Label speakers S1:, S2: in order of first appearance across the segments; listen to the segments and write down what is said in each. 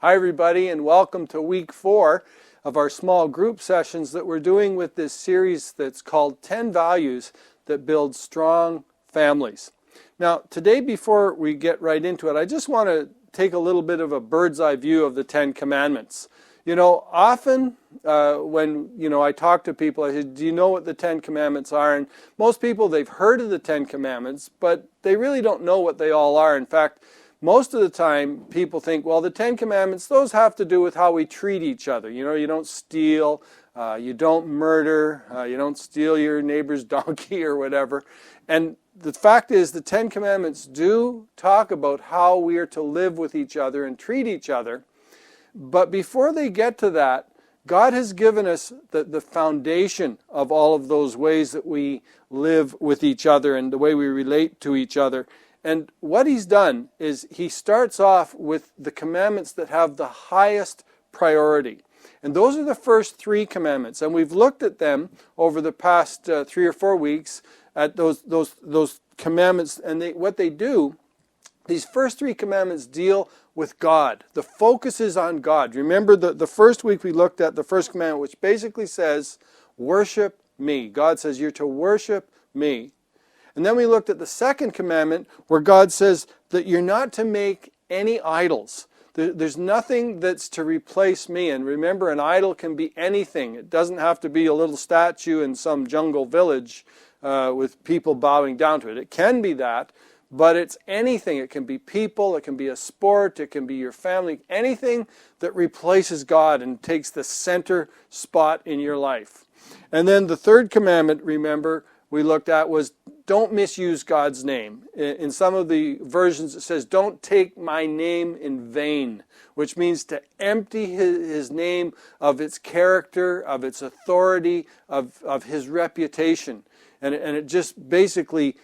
S1: Hi everybody, and welcome to week 4 of our small group sessions that we're doing with this series that's called 10 Values that Build Strong Families. Now today, before we get right into it, I just want to take a little bit of a bird's eye view of the 10 Commandments. You know, often when I talk to people, I say, do you know what the 10 Commandments are? And most people, they've heard of the 10 Commandments, but they really don't know what they all are. In fact, most of the time, people think, well, the 10 Commandments, those have to do with how we treat each other. You know, you don't steal, you don't murder, you don't steal your neighbor's donkey or whatever. And the fact is, the 10 Commandments do talk about how we are to live with each other and treat each other. But before they get to that, God has given us the foundation of all of those ways that we live with each other and the way we relate to each other. And what he's done is he starts off with the commandments that have the highest priority. And those are the first 3 commandments. And we've looked at them over the past 3 or 4 weeks at those commandments. And what they do, these first 3 commandments deal with God. The focus is on God. Remember the first week we looked at the first commandment, which basically says, worship me. God says you're to worship me. And then we looked at the second commandment where God says that you're not to make any idols. There's nothing that's to replace me. And remember, an idol can be anything. It doesn't have to be a little statue in some jungle village with people bowing down to it. It can be that, but it's anything. It can be people, it can be a sport, it can be your family, anything that replaces God and takes the center spot in your life. And then the third commandment, remember, we looked at was don't misuse God's name. In some of the versions it says, don't take my name in vain, which means to empty his name of its character, of its authority, of his reputation. And it just basically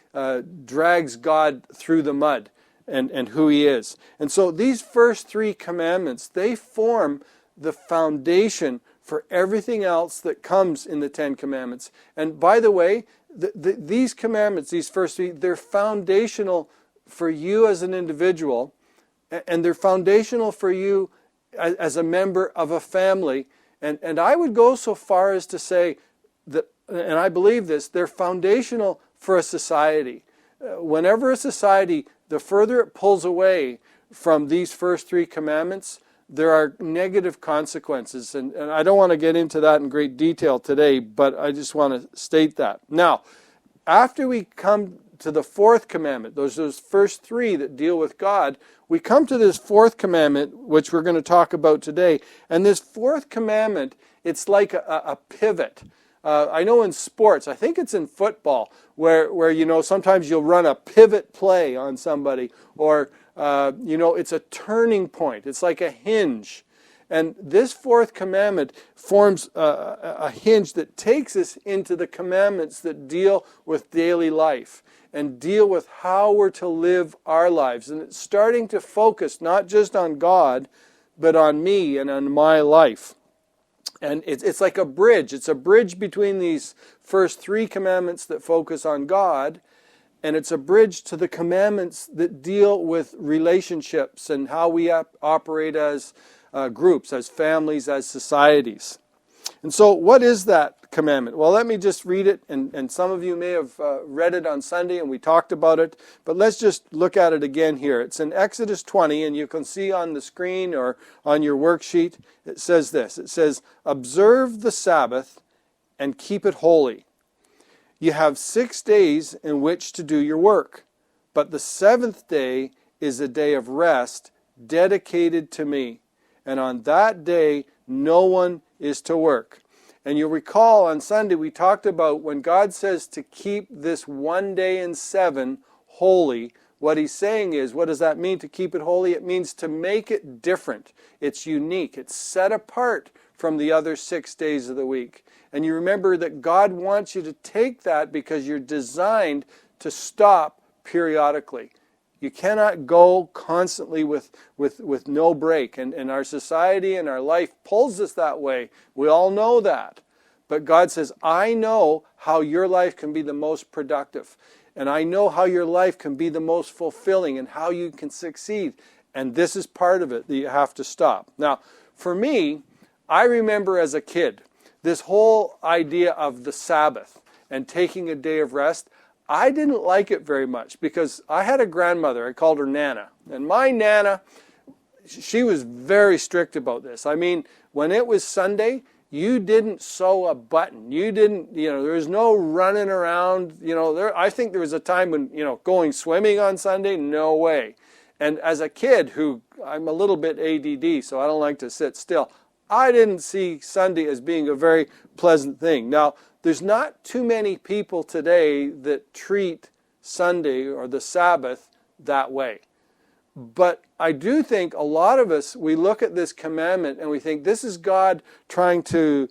S1: drags God through the mud and who he is. And so these first 3 commandments, they form the foundation for everything else that comes in the 10 Commandments. And by the way, these commandments, these first 3, they're foundational for you as an individual, and they're foundational for you as a member of a family. And I would go so far as to say that, and I believe this, they're foundational for a society. Whenever a society, the further it pulls away from these first 3 commandments, there are negative consequences, and I don't want to get into that in great detail today, but I just want to state that. Now, after we come to the 4th commandment, those first 3 that deal with God, we come to this 4th commandment, which we're going to talk about today. And this 4th commandment, it's like a pivot. I know in sports, I think it's in football, where sometimes you'll run a pivot play on somebody, or it's a turning point. It's like a hinge. And this 4th commandment forms a hinge that takes us into the commandments that deal with daily life and deal with how we're to live our lives. And it's starting to focus not just on God, but on me and on my life. And it's like a bridge. It's a bridge between these first 3 commandments that focus on God, and it's a bridge to the commandments that deal with relationships and how we operate as groups, as families, as societies. And so what is that commandment? Well, let me just read it, and some of you may have read it on Sunday and we talked about it, but let's just look at it again here. It's in Exodus 20, and you can see on the screen or on your worksheet, it says this. It says, observe the Sabbath and keep it holy. You have 6 days in which to do your work, but the 7th day is a day of rest dedicated to me. And on that day, no one is to work. And you'll recall on Sunday we talked about when God says to keep this 1 day in 7 holy, what he's saying is, what does that mean to keep it holy? It means to make it different. It's unique. It's set apart from the other 6 days of the week. And you remember that God wants you to take that because you're designed to stop periodically. You cannot go constantly with no break. And our society and our life pulls us that way. We all know that. But God says, I know how your life can be the most productive. And I know how your life can be the most fulfilling and how you can succeed. And this is part of it that you have to stop. Now, for me, I remember as a kid, this whole idea of the Sabbath and taking a day of rest, I didn't like it very much because I had a grandmother, I called her Nana. And my Nana, she was very strict about this. I mean, when it was Sunday, you didn't sew a button. You didn't, there was no running around. I think there was a time when, going swimming on Sunday, no way. And as a kid I'm a little bit ADD, so I don't like to sit still. I didn't see Sunday as being a very pleasant thing. Now, there's not too many people today that treat Sunday or the Sabbath that way. But I do think a lot of us, we look at this commandment and we think this is God trying to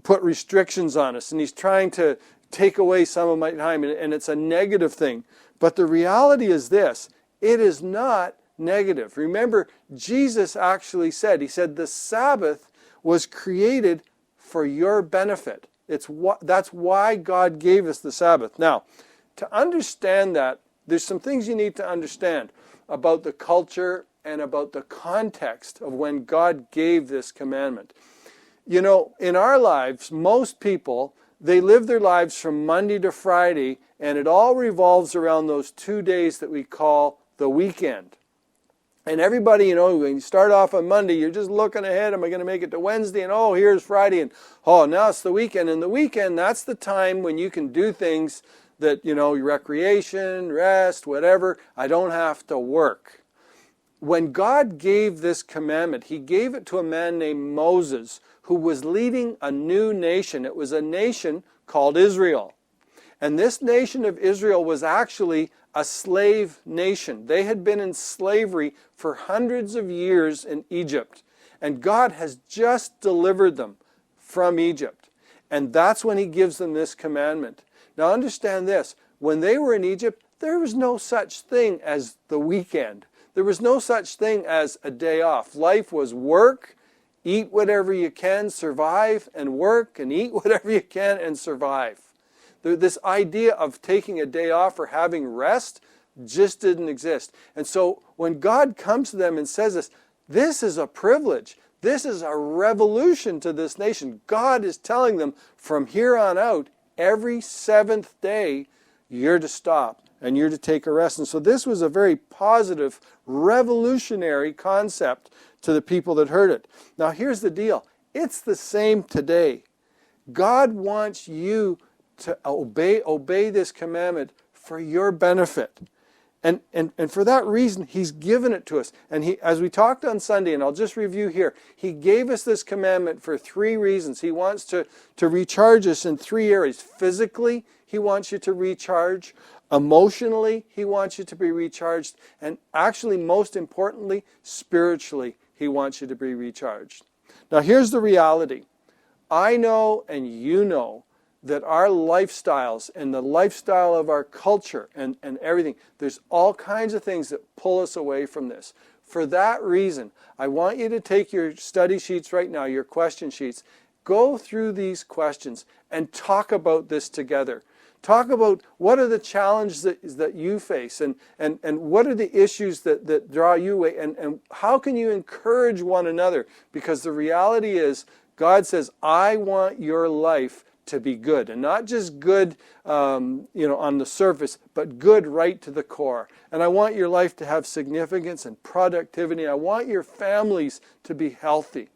S1: put restrictions on us and He's trying to take away some of my time and it's a negative thing. But the reality is this, it is not negative. Remember, Jesus actually said, He said the Sabbath was created for your benefit. That's why God gave us the Sabbath. Now, to understand that, there's some things you need to understand about the culture and about the context of when God gave this commandment. In our lives, most people, they live their lives from Monday to Friday, and it all revolves around those 2 days that we call the weekend. And everybody, when you start off on Monday, you're just looking ahead, am I going to make it to Wednesday? And here's Friday, and now it's the weekend. And the weekend, that's the time when you can do things that, your recreation, rest, whatever. I don't have to work. When God gave this commandment, He gave it to a man named Moses, who was leading a new nation. It was a nation called Israel. And this nation of Israel was actually a slave nation. They had been in slavery for hundreds of years in Egypt. And God has just delivered them from Egypt. And that's when He gives them this commandment. Now understand this, when they were in Egypt, there was no such thing as the weekend. There was no such thing as a day off. Life was work, eat whatever you can, survive, and work, and eat whatever you can, and survive. This idea of taking a day off or having rest just didn't exist. And so when God comes to them and says this is a privilege. This is a revolution to this nation. God is telling them from here on out, every seventh day, you're to stop and you're to take a rest. And so this was a very positive, revolutionary concept to the people that heard it. Now here's the deal. It's the same today. God wants you to obey this commandment for your benefit. And for that reason, He's given it to us. And as we talked on Sunday, and I'll just review here, He gave us this commandment for 3 reasons. He wants to recharge us in 3 areas. Physically, He wants you to recharge. Emotionally, He wants you to be recharged. And actually, most importantly, spiritually, He wants you to be recharged. Now, here's the reality. I know and you know that our lifestyles and the lifestyle of our culture and everything, there's all kinds of things that pull us away from this. For that reason, I want you to take your study sheets right now, your question sheets, go through these questions and talk about this together. Talk about what are the challenges that you face and what are the issues that draw you away and how can you encourage one another? Because the reality is, God says, I want your life to be good, and not just good on the surface, but good right to the core. And I want your life to have significance and productivity. I want your families to be healthy.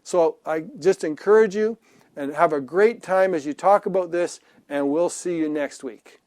S1: So I just encourage you and have a great time as you talk about this, and we'll see you next week.